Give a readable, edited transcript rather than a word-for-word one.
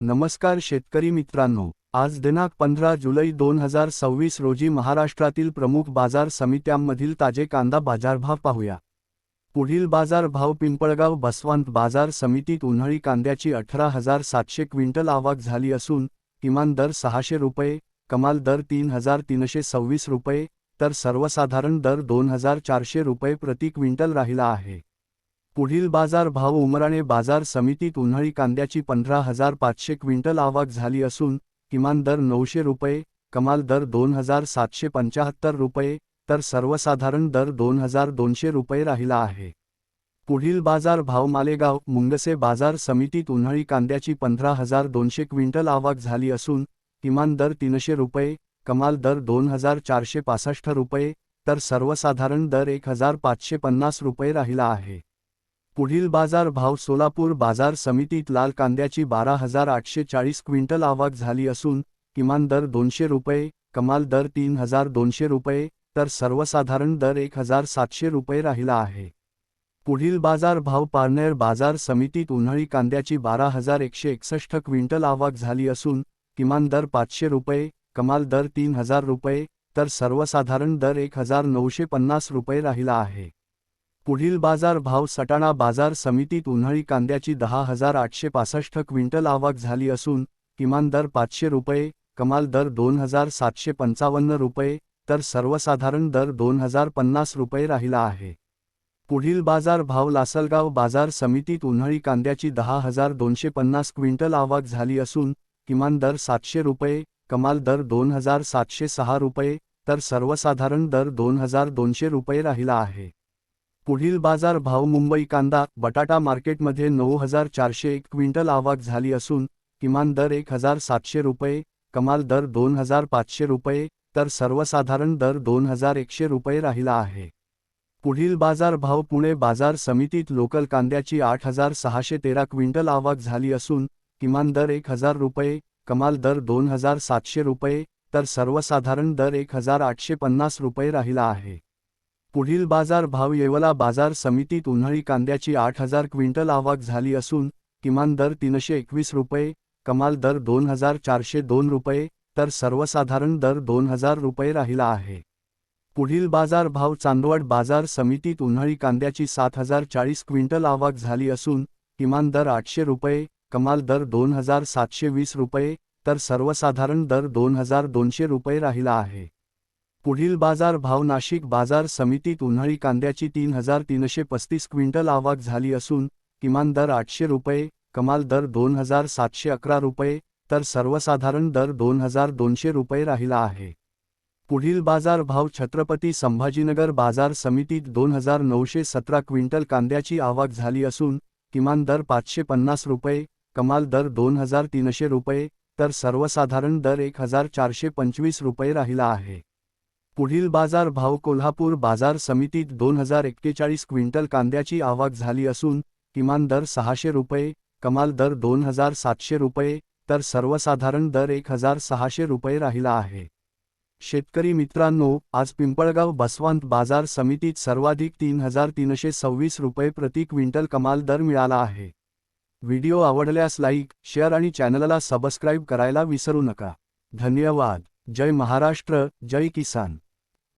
नमस्कार शेतकरी मित्रांनो, आज दिनांक 15 जुलै 2026 रोजी महाराष्ट्रातील प्रमुख बाजार समित्यांमधील ताजे कांदा बाजारभाव पाहूया। पुढील बाजार भाव पिंपळगाव बसवंत बाजार समितीत उन्हाळी कांद्याची 18,700 क्विंटल आवक झाली असून, किमान दर 600 रुपये, कमाल दर 3,326 रुपये, तर सर्वसाधारण दर 2,400 रुपये प्रति क्विंटल राहिला आहे। पुढील बाजार भाव उमराणे बाजार समितीत उन्हाळी कांद्याची 15,500 क्विंटल आवक झाली असून, किमान दर 900 रुपये, कमाल दर 2,775 रुपये, तर सर्वसाधारण दर 2,200 रुपये राहिला आहे। पुढील बाजार भाव मालेगाव मुंगसे बाजार समितीत उन्हाळी कांद्याची 15,200 क्विंटल आवक झाली असून, किमान दर 300 रुपये, कमाल दर 2,465 रुपये, तर सर्वसाधारण दर 1,550 रुपये राहिला आहे। पुढील बाजार भाव सोलापूर बाजार समितीत लाल कांद्याची 12,840 क्विंटल आवक झाली असून, किमान दर 200 रुपये, कमाल दर 3,200 रुपये, तर सर्वसाधारण दर 1,700 रुपये राहिला आहे। पुढील बाजार भाव पारनेर बाजार समितीत उन्हाळी कांद्याची 12,161 क्विंटल आवक झाली असून, किमान दर 500 रुपये, कमाल दर 3,000 रुपये, तर सर्वसाधारण दर 1,950 रुपये राहिला आहे। पुढील बाजार भाव सटाणा बाजार समितीत उन्हाळी कांद्याची 10,865 क्विंटल आवक झाली असून, किमान दर 500 रुपये, कमाल दर 2,755 रुपये, तर सर्वसाधारण दर 2,050 रुपये राहिला आहे। पुढील बाजार भाव लासलगाव बाजार समितीत उन्हाळी कांद्याची 10,250 क्विंटल आवक झाली असून, किमान दर 700 रुपये, कमाल दर 2,706 रुपये, तर सर्वसाधारण दर 2,200 रुपये राहिला आहे। पुढील बाजार भाव मुंबई कांदा बटाटा मार्केटमध्ये 9,401 क्विंटल आवक झाली असून, किमान दर 1,700 रुपये, कमाल दर 2,500 रुपये, तर सर्वसाधारण दर 2,100 रुपये राहिला आहे। पुढील बाजार भाव पुणे बाजार समितीत लोकल कांद्याची 8,613 क्विंटल आवक झाली असून, किमान दर 1,000 रुपये, कमाल दर 2,700 रुपये, तर सर्वसाधारण दर 1,850 रुपये राहिला आहे। पुढील बाजार भाव येवला बाजार समितीत उन्हाळी कांद्याची 8,000 क्विंटल आवक झाली असून, किमान दर 321 रुपये, कमाल दर 2,402 रुपये, तर सर्वसाधारण दर 2,000 रुपये राहिला आहे। पुढील बाजार भाव चांदवड बाजार समितीत उन्हाळी कांद्याची 7,040 क्विंटल आवक झाली असून, किमान दर 800 रुपये, कमाल दर 2,720 रुपये, तर सर्वसाधारण दर 2,200 रुपये राहिला आहे। पुढील बाजार भाव नाशिक बाजार समितीत उन्हाळी कांद्याची 3,335 क्विंटल आवक झाली असून, किमान दर 800 रुपये, कमाल दर 2,711 रुपये, तर सर्वसाधारण दर 2,200 रुपये राहिला आहे। पुढील बाजार भाव छत्रपती संभाजीनगर बाजार समितीत 2,917 क्विंटल कांद्याची आवक झाली असून, किमान दर 550 रुपये, कमाल दर 2,300 रुपये, तर सर्वसाधारण दर 1,425 रुपये राहिला आहे। पुढील बाजार भाव कोल्हापूर बाजार समितीत 2,041 क्विंटल कांद्याची आवक झाली असून, किमान दर 600 रुपये, कमाल दर 2,700 रुपये, तर सर्वसाधारण दर 1,600 रुपये राहिला आहे। शेतकरी मित्रांनो, आज पिंपळगाव बसवंत बाजार समितीत सर्वाधिक 3,326 रुपये प्रति क्विंटल कमाल दर मिळाला आहे। व्हिडिओ आवडल्यास लाईक, शेअर आणि चॅनलला सबस्क्राईब करायला विसरू नका। धन्यवाद। जय महाराष्ट्र, जय किसान।